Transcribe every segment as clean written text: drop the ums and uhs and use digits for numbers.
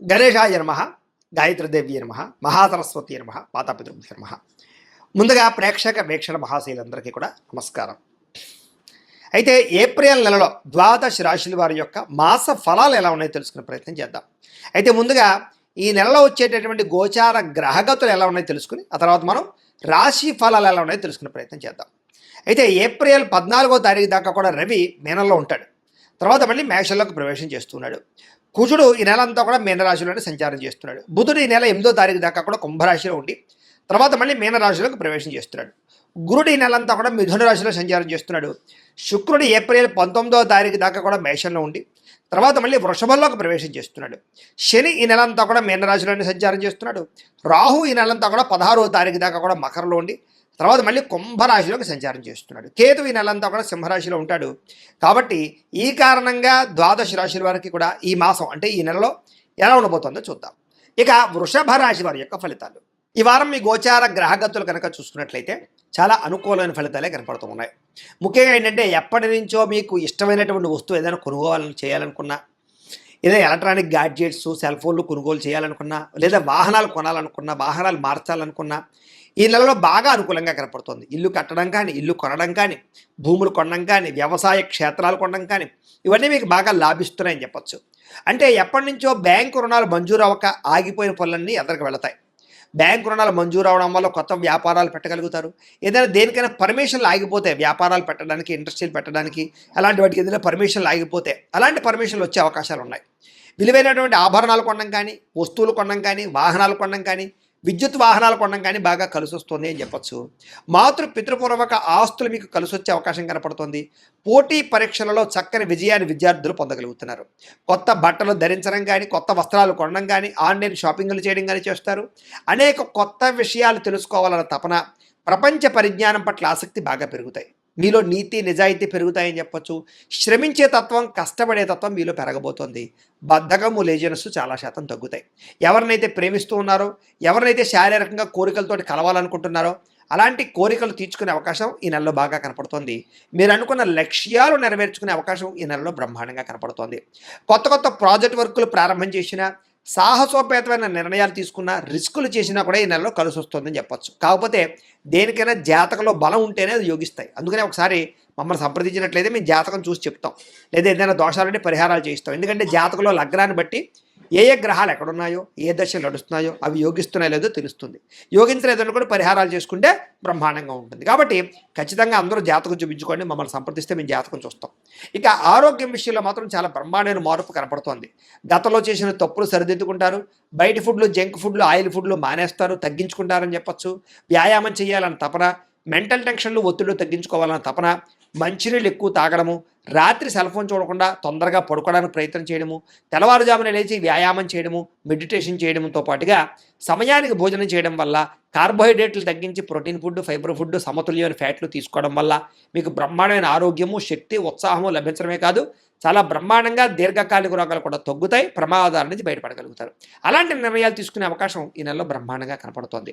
గణేశాయ నమః, గాయత్రీదేవి నమః, మహాసరస్వతి నమః, మాతాపితృభ్యో నమః. ముందుగా ప్రేక్షక వీక్షణ మహాశైలందరికీ కూడా నమస్కారం. అయితే ఏప్రిల్ నెలలో ద్వాదశ రాశుల వారి యొక్క మాస ఫలాలు ఎలా ఉన్నాయో తెలుసుకునే ప్రయత్నం చేద్దాం. అయితే ముందుగా ఈ నెలలో వచ్చేటటువంటి గోచార గ్రహగతులు ఎలా ఉన్నాయో తెలుసుకుని ఆ తర్వాత మనం రాశి ఫలాలు ఎలా ఉన్నాయో తెలుసుకునే ప్రయత్నం చేద్దాం. అయితే ఏప్రిల్ 14వ తారీఖు దాకా కూడా రవి మీనంలో ఉంటాడు. తర్వాత మళ్ళీ మేషంలోకి ప్రవేశం చేస్తున్నాడు. కుజుడు ఈ నెల అంతా కూడా మీనరాశిలోనే సంచారం చేస్తున్నాడు. బుధుడు ఈ నెల 8వ తారీఖు దాకా కూడా కుంభరాశిలో ఉండి తర్వాత మళ్ళీ మీనరాశిలోకి ప్రవేశం చేస్తున్నాడు. గురుడు ఈ నెలంతా కూడా మిథున రాశిలో సంచారం చేస్తున్నాడు. శుక్రుడు ఏప్రిల్ 19వ తారీఖు దాకా కూడా మేషంలో ఉండి తర్వాత మళ్ళీ వృషభంలోకి ప్రవేశం చేస్తున్నాడు. శని ఈ నెలంతా కూడా మీనరాశిలోనే సంచారం చేస్తున్నాడు. రాహు ఈ నెలంతా కూడా 16వ తారీఖు దాకా కూడా మకరంలో ఉండి తర్వాత మళ్ళీ కుంభరాశిలోకి సంచారం చేస్తున్నాడు. కేతు ఈ నెలంతా కూడా సింహరాశిలో ఉంటాడు. కాబట్టి ఈ కారణంగా ద్వాదశ రాశుల వారికి కూడా ఈ మాసం అంటే ఈ నెలలో ఎలా ఉండబోతుందో చూద్దాం. ఇక వృషభ రాశి వారి యొక్క ఫలితాలు. ఈ వారం మీ గోచార గ్రహగతులు కనుక చూసుకున్నట్లయితే చాలా అనుకూలమైన ఫలితాలే కనపడుతూ ఉన్నాయి. ముఖ్యంగా ఏంటంటే ఎప్పటి నుంచో మీకు ఇష్టమైనటువంటి వస్తువు ఏదైనా కొనుగోలు చేయాలనుకున్నా, ఏదైనా ఎలక్ట్రానిక్ గ్యాడ్జెట్స్ సెల్ ఫోన్లు కొనుగోలు చేయాలనుకున్నా, లేదా వాహనాలు కొనాలనుకున్నా, వాహనాలు మార్చాలనుకున్నా ఈ నెలలో బాగా అనుకూలంగా కనపడుతుంది. ఇల్లు కట్టడం కానీ, ఇల్లు కొనడం కానీ, భూములు కొనడం కానీ, వ్యవసాయ క్షేత్రాలు కొనడం కానీ ఇవన్నీ మీకు బాగా లాభిస్తున్నాయని చెప్పచ్చు. అంటే ఎప్పటి నుంచో బ్యాంకు రుణాలు మంజూరు అవ్వక ఆగిపోయిన పనులన్నీ ఎదరికి వెళతాయి. బ్యాంకు రుణాలు మంజూరు అవడం వల్ల కొత్త వ్యాపారాలు పెట్టగలుగుతారు. ఏదైనా దేనికైనా పర్మిషన్లు ఆగిపోతే, వ్యాపారాలు పెట్టడానికి, ఇండస్ట్రీలు పెట్టడానికి అలాంటి వాటికి ఏదైనా పర్మిషన్లు ఆగిపోతే అలాంటి పర్మిషన్లు వచ్చే అవకాశాలు ఉన్నాయి. విలువైనటువంటి ఆభరణాలు కొనడం కానీ, వస్తువులు కొనడం కానీ, వాహనాలు కొనడం కానీ, విద్యుత్ వాహనాలు కొనడం కానీ బాగా కలిసి వస్తుంది అని చెప్పచ్చు. పితృపూర్వక ఆస్తులు మీకు కలిసి వచ్చే అవకాశం కనపడుతుంది. పోటీ పరీక్షలలో చక్కని విజయాన్ని విద్యార్థులు పొందగలుగుతున్నారు. కొత్త బట్టలు ధరించడం కానీ, కొత్త వస్త్రాలు కొనడం కానీ, ఆన్లైన్ షాపింగ్లు చేయడం కానీ చేస్తారు. అనేక కొత్త విషయాలు తెలుసుకోవాలన్న తపన, ప్రపంచ పరిజ్ఞానం పట్ల ఆసక్తి బాగా పెరుగుతాయి. మీలో నీతి నిజాయితీ పెరుగుతాయని చెప్పచ్చు. శ్రమించే తత్వం, కష్టపడే తత్వం మీలో పెరగబోతోంది. బద్ధకము, లేజినెస్ చాలా శాతం తగ్గుతాయి. ఎవరినైతే ప్రేమిస్తూ ఉన్నారో, ఎవరినైతే శారీరకంగా కోరికలతోటి కలవాలనుకుంటున్నారో అలాంటి కోరికలు తీర్చుకునే అవకాశం ఈ నెలలో బాగా కనపడుతోంది. మీరు అనుకున్న లక్ష్యాలు నెరవేర్చుకునే అవకాశం ఈ నెలలో బ్రహ్మాండంగా కనపడుతోంది. కొత్త కొత్త ప్రాజెక్ట్ వర్కులు ప్రారంభం చేసినా, సాహసోపేతమైన నిర్ణయాలు తీసుకున్నా, రిస్కులు చేసినా కూడా ఈ నెలలో కలిసి వస్తుందని చెప్పచ్చు. కాకపోతే దేనికైనా జాతకంలో బలం ఉంటేనే అది యోగిస్తాయి. అందుకనే ఒకసారి మమ్మల్ని సంప్రదించినట్లయితే మేము జాతకం చూసి చెప్తాం, లేదా ఏదైనా దోషాలుంటే పరిహారాలు చేయిస్తాం. ఎందుకంటే జాతకంలో లగ్నాన్ని బట్టి ఏ ఏ గ్రహాలు ఎక్కడున్నాయో, ఏ దశలు నడుస్తున్నాయో అవి యోగిస్తున్నాయో లేదో తెలుస్తుంది. యోగించలేదని కూడా పరిహారాలు చేసుకుంటే బ్రహ్మాండంగా ఉంటుంది. కాబట్టి ఖచ్చితంగా అందరూ జాతకం చూపించుకోండి, మమ్మల్ని సంప్రదిస్తే మేము జాతకం చూస్తాం. ఇక ఆరోగ్యం విషయంలో మాత్రం చాలా బ్రహ్మాండమైన మార్పు కనపడుతోంది. గతంలో చేసిన తప్పులు సరిదిద్దుకుంటారు. బయట ఫుడ్లు, జంక్ ఫుడ్లు, ఆయిల్ ఫుడ్లు మానేస్తారు, తగ్గించుకుంటారని చెప్పచ్చు. వ్యాయామం చేయాలన్న తపన, మెంటల్ టెన్షన్లు, ఒత్తిళ్లు తగ్గించుకోవాలన్న తపన, మంచినీళ్ళు ఎక్కువ తాగడము, రాత్రి సెల్ ఫోన్ చూడకుండా తొందరగా పడుకోవడానికి ప్రయత్నం చేయడము, తెల్లవారుజామున లేచి వ్యాయామం చేయడము, మెడిటేషన్ చేయడంతో పాటుగా సమయానికి భోజనం చేయడం వల్ల, కార్బోహైడ్రేట్లు తగ్గించి ప్రోటీన్ ఫుడ్, ఫైబర్ ఫుడ్, సమతుల్యమైన ఫ్యాట్లు తీసుకోవడం వల్ల మీకు బ్రహ్మాండమైన ఆరోగ్యము, శక్తి, ఉత్సాహము లభించడమే కాదు చాలా బ్రహ్మాండంగా దీర్ఘకాలిక రోగాలు కూడా తగ్గుతాయి. ప్రమాదాల నుంచి బయటపడగలుగుతారు. అలాంటి నిర్ణయాలు తీసుకునే అవకాశం ఈ నెలలో బ్రహ్మాండంగా కనపడుతోంది.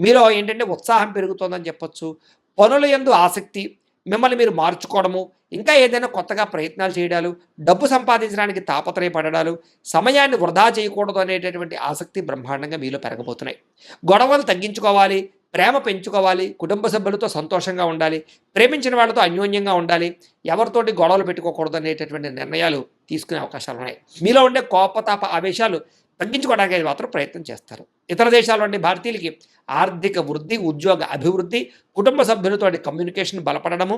మీలో ఏంటంటే ఉత్సాహం పెరుగుతోందని చెప్పొచ్చు. పనుల యందు ఆసక్తి, మిమ్మల్ని మీరు మార్చుకోవడము, ఇంకా ఏదైనా కొత్తగా ప్రయత్నాలు చేయడాలు, డబ్బు సంపాదించడానికి తాపత్రయపడడాలు, సమయాన్ని వృధా చేయకూడదు అనేటటువంటి ఆసక్తి బ్రహ్మాండంగా మీలో పెరగబోతున్నాయి. గొడవలు తగ్గించుకోవాలి, ప్రేమ పెంచుకోవాలి, కుటుంబ సభ్యులతో సంతోషంగా ఉండాలి, ప్రేమించిన వాళ్ళతో అన్యోన్యంగా ఉండాలి, ఎవరితోటి గొడవలు పెట్టుకోకూడదు అనేటటువంటి నిర్ణయాలు తీసుకునే అవకాశాలు ఉన్నాయి. మీలో ఉండే కోపతాప ఆవేశాలు తగ్గించుకోవడానికి మాత్రం ప్రయత్నం చేస్తారు. ఇతర దేశాల్లోని భారతీయులకి ఆర్థిక వృద్ధి, ఉద్యోగ అభివృద్ధి, కుటుంబ సభ్యులతో కమ్యూనికేషన్ బలపడము,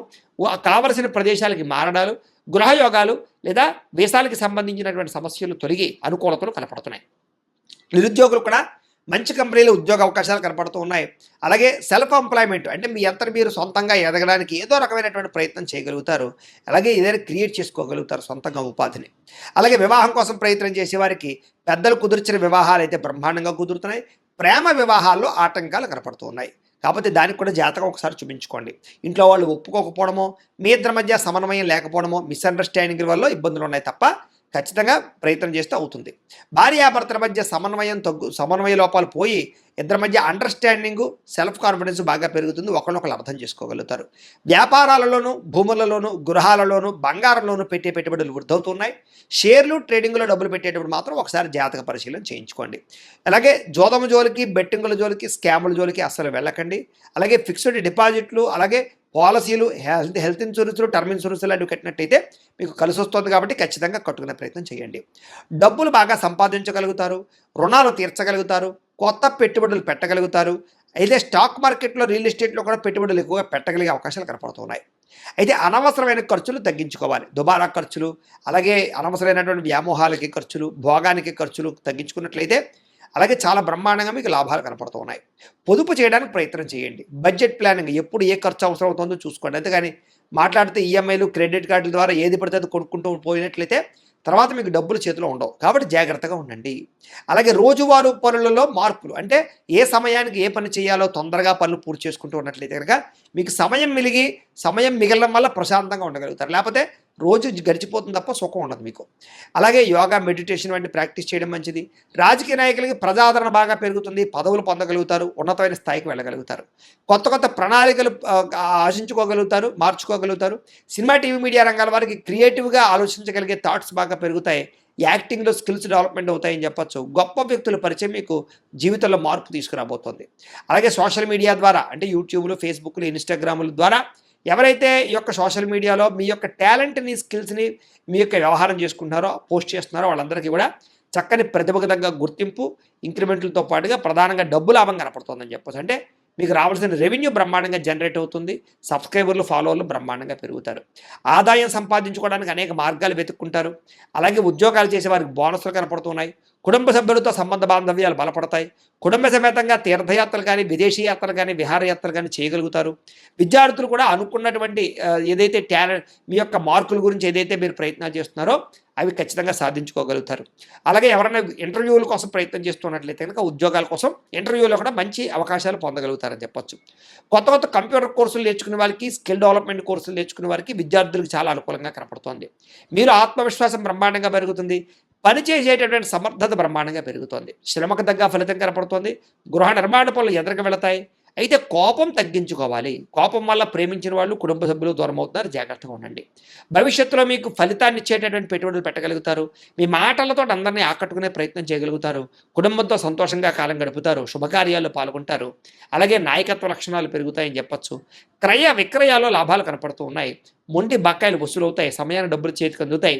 కావలసిన ప్రదేశాలకి మారడాలు, గృహయోగాలు లేదా వీసాలకి సంబంధించినటువంటి సమస్యలు తొలగి అనుకూలతలు కనపడుతున్నాయి. నిరుద్యోగులు కూడా మంచి కంపెనీలో ఉద్యోగ అవకాశాలు కనపడుతూ ఉన్నాయి. అలాగే సెల్ఫ్ ఎంప్లాయ్మెంట్ అంటే మీ అంతటి మీరు సొంతంగా ఎదగడానికి ఏదో రకమైనటువంటి ప్రయత్నం చేయగలుగుతారు. అలాగే ఏదైనా క్రియేట్ చేసుకోగలుగుతారు సొంతంగా ఉపాధిని. అలాగే వివాహం కోసం ప్రయత్నం చేసేవారికి పెద్దలు కుదిర్చిన వివాహాలు అయితే బ్రహ్మాండంగా కుదురుతున్నాయి. ప్రేమ వివాహాల్లో ఆటంకాలు కనపడుతూ ఉన్నాయి. కాకపోతే దానికి కూడా జాతకం ఒకసారి చూపించుకోండి. ఇంట్లో వాళ్ళు ఒప్పుకోకపోవడమో, మీ ఇద్దరి మధ్య సమన్వయం లేకపోవడమో, మిస్అండర్స్టాండింగ్ వల్ల ఇబ్బందులు ఉన్నాయి తప్ప ఖచ్చితంగా ప్రయత్నం చేస్తే అవుతుంది. భార్యాభర్తల మధ్య సమన్వయ లోపాలు పోయి ఇద్దరి మధ్య అండర్స్టాండింగు, సెల్ఫ్ కాన్ఫిడెన్స్ బాగా పెరుగుతుంది. ఒకళ్ళొకళ్ళు అర్థం చేసుకోగలుగుతారు. వ్యాపారాలలోనూ, భూములలోనూ, గృహాలలోనూ, బంగారంలోనూ పెట్టే పెట్టుబడులు వృద్ధవుతున్నాయి. షేర్లు, ట్రేడింగ్లో డబ్బులు పెట్టేటప్పుడు మాత్రం ఒకసారి జాతక పరిశీలన చేయించుకోండి. అలాగే జోదము జోలికి, బెట్టింగుల జోలికి, స్కాముల జోలికి అస్సలు వెళ్ళకండి. అలాగే ఫిక్స్డ్ డిపాజిట్లు, అలాగే పాలసీలు, హెల్త్ ఇన్సూరెన్స్లు, టర్మ్ ఇన్సూరెన్స్ లాంటివి కట్టినట్టయితే మీకు కలిసి వస్తుంది కాబట్టి ఖచ్చితంగా కట్టుకునే ప్రయత్నం చేయండి. డబ్బులు బాగా సంపాదించగలుగుతారు, రుణాలు తీర్చగలుగుతారు, కొత్త పెట్టుబడులు పెట్టగలుగుతారు. అయితే స్టాక్ మార్కెట్లో, రియల్ ఎస్టేట్లో కూడా పెట్టుబడులు ఎక్కువగా పెట్టగలిగే అవకాశాలు కనపడుతున్నాయి. అయితే అనవసరమైన ఖర్చులు తగ్గించుకోవాలి. దుబారా ఖర్చులు, అలాగే అనవసరమైనటువంటి వ్యామోహాలకి ఖర్చులు, భోగానికి ఖర్చులు తగ్గించుకున్నట్లయితే అలాగే చాలా బ్రహ్మాండంగా మీకు లాభాలు కనపడుతూ ఉన్నాయి. పొదుపు చేయడానికి ప్రయత్నం చేయండి. బడ్జెట్ ప్లానింగ్, ఎప్పుడు ఏ ఖర్చు అవసరం అవుతుందో చూసుకోండి. అంతేగాని మాట్లాడితే ఈఎంఐలు, క్రెడిట్ కార్డుల ద్వారా ఏది పడితే అది కొనుక్కుంటూ పోయినట్లయితే తర్వాత మీకు డబ్బులు చేతిలో ఉండవు. కాబట్టి జాగ్రత్తగా ఉండండి. అలాగే రోజువారీ పనులలో మార్పులు, అంటే ఏ సమయానికి ఏ పని చేయాలో తొందరగా పనులు పూర్తి చేసుకుంటూ ఉన్నట్లయితే కనుక మీకు సమయం మిగలడం వల్ల ప్రశాంతంగా ఉండగలుగుతారు. లేకపోతే రోజు గడిచిపోతుంది తప్ప సుఖం ఉండదు మీకు. అలాగే యోగా, మెడిటేషన్ వంటి ప్రాక్టీస్ చేయడం మంచిది. రాజకీయ నాయకులకి ప్రజాదరణ బాగా పెరుగుతుంది. పదవులు పొందగలుగుతారు, ఉన్నతమైన స్థాయికి వెళ్ళగలుగుతారు. కొత్త ప్రణాళికలు ఆశించుకోగలుగుతారు, మార్చుకోగలుగుతారు. సినిమా, టీవీ, మీడియా రంగాల వారికి క్రియేటివ్గా ఆలోచించగలిగే థాట్స్ బాగా పెరుగుతాయి. యాక్టింగ్లో స్కిల్స్ డెవలప్మెంట్ అవుతాయని చెప్పొచ్చు. గొప్ప వ్యక్తుల పరిచయం మీకు జీవితంలో మార్పు తీసుకురాబోతోంది. అలాగే సోషల్ మీడియా ద్వారా, అంటే యూట్యూబ్లు, ఫేస్బుక్లు, ఇన్స్టాగ్రాముల ద్వారా ఎవరైతే ఈ యొక్క సోషల్ మీడియాలో మీ యొక్క టాలెంట్ని, స్కిల్స్ని మీ యొక్క వ్యవహారం చేసుకుంటున్నారో, పోస్ట్ చేస్తున్నారో వాళ్ళందరికీ కూడా చక్కని ప్రతిభకు తగ్గ గుర్తింపు, ఇంక్రిమెంట్లతో పాటుగా ప్రధానంగా డబ్బు లాభం కనపడుతుందని చెప్పొచ్చు. అంటే మీకు రావాల్సిన రెవెన్యూ బ్రహ్మాండంగా జనరేట్ అవుతుంది. సబ్స్క్రైబర్లు, ఫాలోవర్లు బ్రహ్మాండంగా పెరుగుతారు. ఆదాయం సంపాదించుకోవడానికి అనేక మార్గాలు వెతుక్కుంటారు. అలాగే ఉద్యోగాలు చేసే వారికి బోనస్లు కనపడుతున్నాయి. కుటుంబ సభ్యులతో సంబంధ బాంధవ్యాలు బలపడతాయి. కుటుంబ సమేతంగా తీర్థయాత్రలు కానీ, విదేశీ యాత్రలు కానీ, విహారయాత్రలు కానీ చేయగలుగుతారు. విద్యార్థులు కూడా అనుకున్నటువంటి ఏదైతే మీ యొక్క మార్కుల గురించి ఏదైతే మీరు ప్రయత్నాలు చేస్తున్నారో అవి ఖచ్చితంగా సాధించుకోగలుగుతారు. అలాగే ఎవరైనా ఇంటర్వ్యూల కోసం ప్రయత్నం చేస్తున్నట్లయితే కనుక ఉద్యోగాల కోసం ఇంటర్వ్యూలో కూడా మంచి అవకాశాలు పొందగలుగుతారని చెప్పొచ్చు. కొత్త కంప్యూటర్ కోర్సులు నేర్చుకునే వారికి, స్కిల్ డెవలప్మెంట్ కోర్సులు నేర్చుకునే వారికి, విద్యార్థులకు చాలా అనుకూలంగా కనపడుతోంది. మీరు ఆత్మవిశ్వాసం బ్రహ్మాండంగా పెరుగుతుంది. పని చేసేటటువంటి సమర్థత బ్రహ్మాండంగా పెరుగుతోంది. శ్రమకు తగ్గ ఫలితం కనపడుతోంది. గృహ నిర్మాణ పనులు ఎదురుగా వెళతాయి. అయితే కోపం తగ్గించుకోవాలి. కోపం వల్ల ప్రేమించిన వాళ్ళు, కుటుంబ సభ్యులు దూరం అవుతున్నారు. జాగ్రత్తగా ఉండండి. భవిష్యత్తులో మీకు ఫలితాన్ని ఇచ్చేటటువంటి పెట్టుబడులు పెట్టగలుగుతారు. మీ మాటలతో అందరినీ ఆకట్టుకునే ప్రయత్నం చేయగలుగుతారు. కుటుంబంతో సంతోషంగా కాలం గడుపుతారు. శుభకార్యాల్లో పాల్గొంటారు. అలాగే నాయకత్వ లక్షణాలు పెరుగుతాయని చెప్పొచ్చు. క్రయ విక్రయాల్లో లాభాలు కనపడుతూ ఉన్నాయి. మొండి బకాయిలు వసూలవుతాయి. సమయాన్ని డబ్బులు చేతికి అందుతాయి.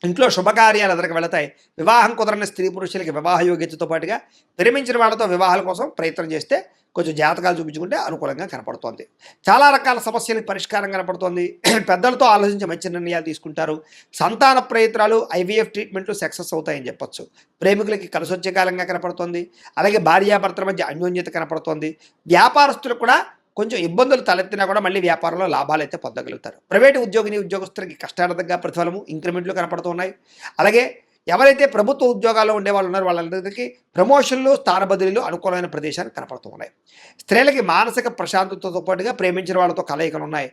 ఇంట్లో శుభకార్యాలు ఎదురుకు వెళతాయి. వివాహం కుదరని స్త్రీ పురుషులకి వివాహ యోగ్యతతో పాటుగా ప్రేమించిన వాళ్ళతో వివాహాల కోసం ప్రయత్నం చేస్తే కొంచెం జాతకాలు చూపించుకుంటే అనుకూలంగా కనపడుతోంది. చాలా రకాల సమస్యలకు పరిష్కారం కనపడుతోంది. పెద్దలతో ఆలోచించి మంచి నిర్ణయాలు తీసుకుంటారు. సంతాన ప్రయత్నాలు, ఐవీఎఫ్ ట్రీట్మెంట్లు సక్సెస్ అవుతాయని చెప్పొచ్చు. ప్రేమికులకి కలిసి వచ్చే కాలంగా కనపడుతోంది. అలాగే భార్యాభర్తల మధ్య అన్యోన్యత కనపడుతోంది. వ్యాపారస్తులు కూడా కొంచెం ఇబ్బందులు తలెత్తినా కూడా మళ్ళీ వ్యాపారంలో లాభాలు అయితే పొందగలుగుతారు. ప్రైవేటు ఉద్యోగస్తులకి కష్టార్థంగా ప్రతిఫలము, ఇంక్రిమెంట్లు కనపడుతున్నాయి. అలాగే ఎవరైతే ప్రభుత్వ ఉద్యోగాల్లో ఉండే వాళ్ళు ఉన్నారో వాళ్ళందరికీ ప్రమోషన్లు, స్థాన బదిలీలు అనుకూలమైన ప్రదేశాలు కనపడుతూ ఉన్నాయి. స్త్రీలకి మానసిక ప్రశాంతతతో పాటుగా ప్రేమించిన వాళ్ళతో కలయికలు ఉన్నాయి.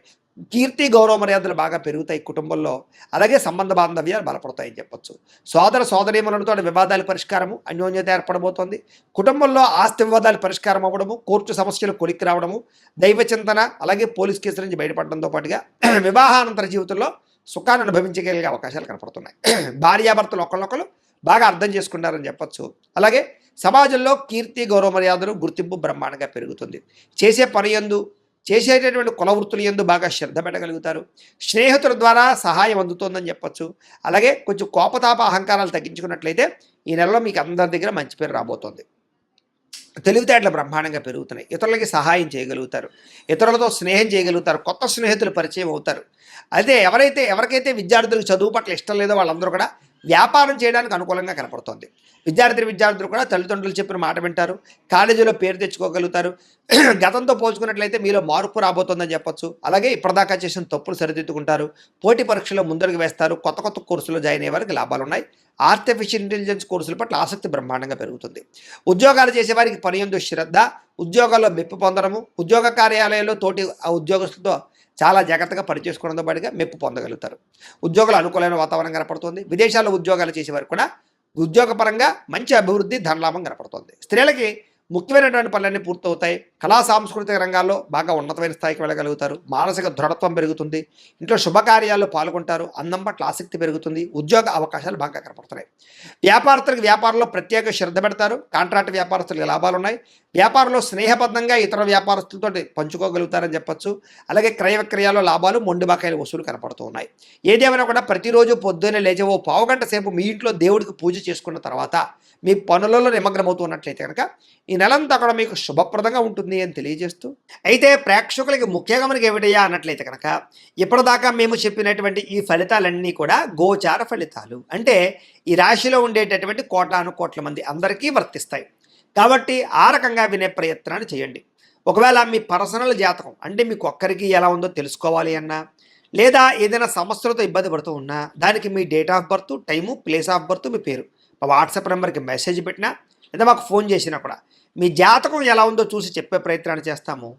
కీర్తి, గౌరవ మర్యాదలు బాగా పెరుగుతాయి కుటుంబంలో. అలాగే సంబంధ బాంధవ్యాలు బలపడతాయని చెప్పొచ్చు. సోదర సోదరీమణులతో వివాదాల పరిష్కారము, అన్యోన్యత ఏర్పడబోతోంది. కుటుంబంలో ఆస్తి వివాదాలు పరిష్కారం అవ్వడము, కోర్టు సమస్యలు కొలిక్కి రావడము, దైవ చింతన, అలాగే పోలీస్ కేసుల నుంచి బయటపడడంతో పాటుగా వివాహానంతర జీవితంలో సుఖాన్ని అనుభవించగలిగే అవకాశాలు కనపడుతున్నాయి. భార్యాభర్తలు ఒకళ్ళొకళ్ళు బాగా అర్థం చేసుకుంటారని చెప్పొచ్చు. అలాగే సమాజంలో కీర్తి, గౌరవ మర్యాదలు, గుర్తింపు బ్రహ్మాండంగా పెరుగుతుంది. చేసే పని యందు, చేసేటటువంటి కుల వృత్తుల యందు బాగా శ్రద్ధ పెట్టగలుగుతారు. స్నేహితుల ద్వారా సహాయం అందుతోందని చెప్పొచ్చు. అలాగే కొంచెం కోపతాప అహంకారాలు తగ్గించుకున్నట్లయితే ఈ నెలలో మీకు అందరి దగ్గర మంచి పేరు రాబోతోంది. తెలివితేటలు బ్రహ్మాండంగా పెరుగుతున్నాయి. ఇతరులకి సహాయం చేయగలుగుతారు. ఇతరులతో స్నేహం చేయగలుగుతారు. కొత్త స్నేహితులు పరిచయం అవుతారు. అయితే ఎవరికైతే విద్యార్థులకు చదువు పట్ల ఇష్టం లేదో వాళ్ళందరూ కూడా వ్యాపారం చేయడానికి అనుకూలంగా కనపడుతోంది. విద్యార్థులు కూడా తల్లిదండ్రులు చెప్పిన మాట వింటారు. కాలేజీలో పేరు తెచ్చుకోగలుగుతారు. గతంతో పోల్చుకున్నట్లయితే మీలో మార్పు రాబోతోందని చెప్పొచ్చు. అలాగే ఇప్పటిదాకా చేసిన తప్పులు సరిదిద్దుకుంటారు. పోటీ పరీక్షలో ముందడుగు వేస్తారు. కొత్త కోర్సులో జాయిన్ అయ్యే వారికి లాభాలు ఉన్నాయి. ఆర్టిఫిషియల్ ఇంటెలిజెన్స్ కోర్సుల పట్ల ఆసక్తి బ్రహ్మాండంగా పెరుగుతుంది. ఉద్యోగాలు చేసేవారికి పని యందు శ్రద్ధ, ఉద్యోగాల్లో మెప్పు పొందడము, ఉద్యోగ కార్యాలయాల్లో తోటి ఉద్యోగస్తులతో చాలా జాగ్రత్తగా పనిచేసుకోవడంతో పాటుగా మెప్పు పొందగలుగుతారు. ఉద్యోగులు అనుకూలమైన వాతావరణం కనపడుతుంది. విదేశాల్లో ఉద్యోగాలు చేసేవారు కూడా ఉద్యోగపరంగా మంచి అభివృద్ధి, ధనలాభం కనపడుతుంది. స్త్రీలకి ముఖ్యమైనటువంటి పనులన్నీ పూర్తవుతాయి. కళా సాంస్కృతిక రంగాల్లో బాగా ఉన్నతమైన స్థాయికి వెళ్ళగలుగుతారు. మానసిక దృఢత్వం పెరుగుతుంది. ఇంట్లో శుభకార్యాల్లో పాల్గొంటారు. అందం పట్ల ఆసక్తి పెరుగుతుంది. ఉద్యోగ అవకాశాలు బాగా కనపడుతున్నాయి. వ్యాపారస్తులకు వ్యాపారంలో ప్రత్యేక శ్రద్ధ పెడతారు. కాంట్రాక్ట్ వ్యాపారస్తులకు లాభాలు ఉన్నాయి. వ్యాపారంలో స్నేహబద్ధంగా ఇతర వ్యాపారస్తులతో పంచుకోగలుగుతారని చెప్పొచ్చు. అలాగే క్రయ విక్రయాల్లో లాభాలు, మొండి బకాయిల వసూలు కనపడుతూ ఉన్నాయి. ఏదేమైనా కూడా ప్రతిరోజు పొద్దున్నే లేచి ఓ పావుగంట సేపు మీ ఇంట్లో దేవుడికి పూజ చేసుకున్న తర్వాత మీ పనులలో నిమగ్నమవుతూ ఉన్నట్లయితే కనుక ఈ నెలంతా కూడా మీకు శుభప్రదంగా ఉంటుంది అని తెలియజేస్తూ, అయితే ప్రేక్షకులకి ముఖ్యంగా మనకి ఏమిటయ్యా అన్నట్లయితే కనుక ఇప్పటిదాకా మేము చెప్పినటువంటి ఈ ఫలితాలన్నీ కూడా గోచార ఫలితాలు. అంటే ఈ రాశిలో ఉండేటటువంటి కోటాను కోట్ల మంది అందరికీ వర్తిస్తాయి. కాబట్టి ఆ రకంగా వినే ప్రయత్నాన్ని చేయండి. ఒకవేళ మీ పర్సనల్ జాతకం అంటే మీకు ఒక్కరికి ఎలా ఉందో తెలుసుకోవాలి అన్నా, లేదా ఏదైనా సమస్యలతో ఇబ్బంది పడుతూ ఉన్నా దానికి మీ date of birth, time, place of birth, మీ పేరు మా వాట్సాప్ నెంబర్కి మెసేజ్ పెట్టినా లేదా మాకు ఫోన్ చేసినా కూడా మీ జాతకం ఎలా ఉందో చూసి చెప్పే ప్రయత్నాన్ని చేస్తాము.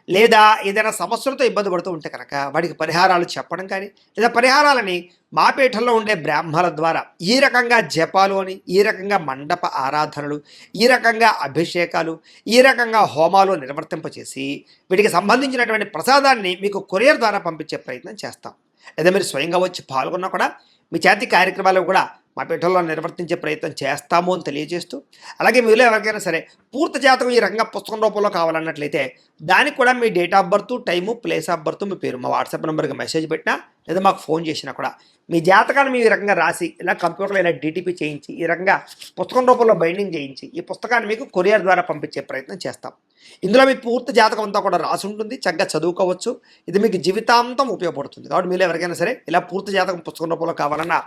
లేదా ఏదైనా సమస్యలతో ఇబ్బంది పడుతూ ఉంటే కనుక వాటికి పరిహారాలు చెప్పడం కానీ, లేదా పరిహారాలని మా పీఠంలో ఉండే బ్రాహ్మణుల ద్వారా ఈ రకంగా జపాలు అని, ఈ రకంగా మండప ఆరాధనలు, ఈ రకంగా అభిషేకాలు, ఈ రకంగా హోమాలు నిర్వర్తింపచేసి వీటికి సంబంధించినటువంటి ప్రసాదాన్ని మీకు కొరియర్ ద్వారా పంపించే ప్రయత్నం చేస్తాం. లేదా మీరు స్వయంగా వచ్చి పాల్గొన్నా కూడా మీ చేతి కార్యక్రమాలు కూడా మా పీఠంలో నిర్వర్తించే ప్రయత్నం చేస్తాము అని తెలియజేస్తూ, అలాగే మీలో ఎవరికైనా సరే పూర్తి జాతకం ఈ రకంగా పుస్తకం రూపంలో కావాలన్నట్లయితే దానికి కూడా మీ date of birth, time, place of birth, మీ పేరు మా వాట్సాప్ నెంబర్కి మెసేజ్ పెట్టినా లేదా మాకు ఫోన్ చేసినా కూడా మీ జాతకాన్ని మీ ఈ రకంగా రాసి ఇలా కంప్యూటర్లో ఇలా డీటీపీ చేయించి ఈ రకంగా పుస్తకం రూపంలో బైండింగ్ చేయించి ఈ పుస్తకాన్ని మీకు కొరియర్ ద్వారా పంపించే ప్రయత్నం చేస్తాం. ఇందులో మీ పూర్తి జాతకం అంతా కూడా రాసి ఉంటుంది. చక్కగా చదువుకోవచ్చు. ఇది మీకు జీవితాంతం ఉపయోగపడుతుంది. కాబట్టి మీరు ఎవరికైనా సరే ఇలా పూర్తి జాతకం పుస్తకం రూపంలో కావాలన్నా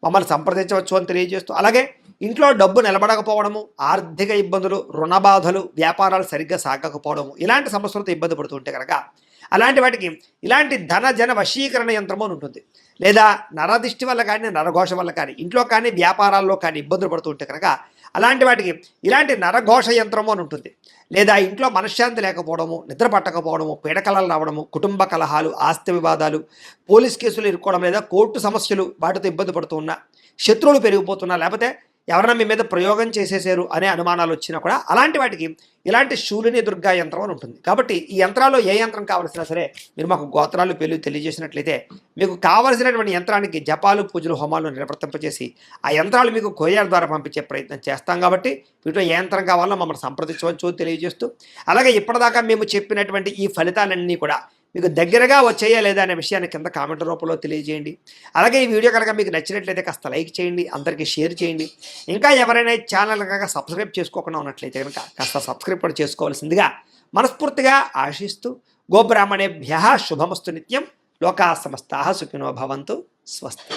మమ్మల్ని సంప్రదించవచ్చు అని తెలియజేస్తూ, అలాగే ఇంట్లో డబ్బు నిలబడకపోవడము, ఆర్థిక ఇబ్బందులు, రుణ బాధలు, వ్యాపారాలు సరిగ్గా సాగకపోవడము, ఇలాంటి సమస్యలతో ఇబ్బంది పడుతుంటే కనుక అలాంటి వాటికి ఇలాంటి ధన జన వశీకరణ యంత్రము అని ఉంటుంది. లేదా నరదిష్టి వల్ల కానీ, నరఘోష వల్ల కానీ, ఇంట్లో కానీ వ్యాపారాల్లో కానీ ఇబ్బందులు పడుతుంటే కనుక అలాంటి వాటికి ఇలాంటి నరఘోష యంత్రము అని ఉంటుంది. లేదా ఇంట్లో మనశ్శాంతి లేకపోవడము, నిద్ర పట్టకపోవడము, పీడకలలు రావడము, కుటుంబ కలహాలు, ఆస్తి వివాదాలు, పోలీస్ కేసులు ఇరుక్కోవడం, లేదా కోర్టు సమస్యలు, వాటితో ఇబ్బంది పడుతూ ఉన్నా, శత్రువులు పెరిగిపోతున్నా, లేకపోతే ఎవరైనా మీ మీద ప్రయోగం చేసేసారు అనే అనుమానాలు వచ్చినా కూడా అలాంటి వాటికి ఇలాంటి శూలిని దుర్గా యంత్రం అని ఉంటుంది. కాబట్టి ఈ యంత్రాల్లో ఏ యంత్రం కావాల్సినా సరే మీరు మాకు గోత్రాలు పేర్లు తెలియజేసినట్లయితే మీకు కావలసినటువంటి యంత్రానికి జపాలు, పూజలు, హోమాలు నిర్వర్తింపజేసి ఆ యంత్రాలు మీకు కొరియర్ ద్వారా పంపించే ప్రయత్నం చేస్తాం. కాబట్టి వీటిలో ఏ యంత్రం కావాలో మమ్మల్ని సంప్రదించవచ్చు తెలియజేస్తూ, అలాగే ఇప్పటిదాకా మేము చెప్పినటువంటి ఈ ఫలితాలన్నీ కూడా మీకు దగ్గరగా వచ్చాయా లేదా అనే విషయాన్ని కింద కామెంట్ రూపంలో తెలియజేయండి. అలాగే ఈ వీడియో కనుక మీకు నచ్చినట్లయితే కాస్త లైక్ చేయండి, అందరికీ షేర్ చేయండి. ఇంకా ఎవరైనా ఛానల్ కనుక సబ్స్క్రైబ్ చేసుకోకుండా ఉన్నట్లయితే కనుక కాస్త సబ్స్క్రైబ్ కూడా చేసుకోవాల్సిందిగా మనస్ఫూర్తిగా ఆశిస్తూ, గోబ్రాహ్మణేభ్యః శుభమస్తు నిత్యం. లోకా సమస్తాః సుఖినో భవంతు. స్వస్తి.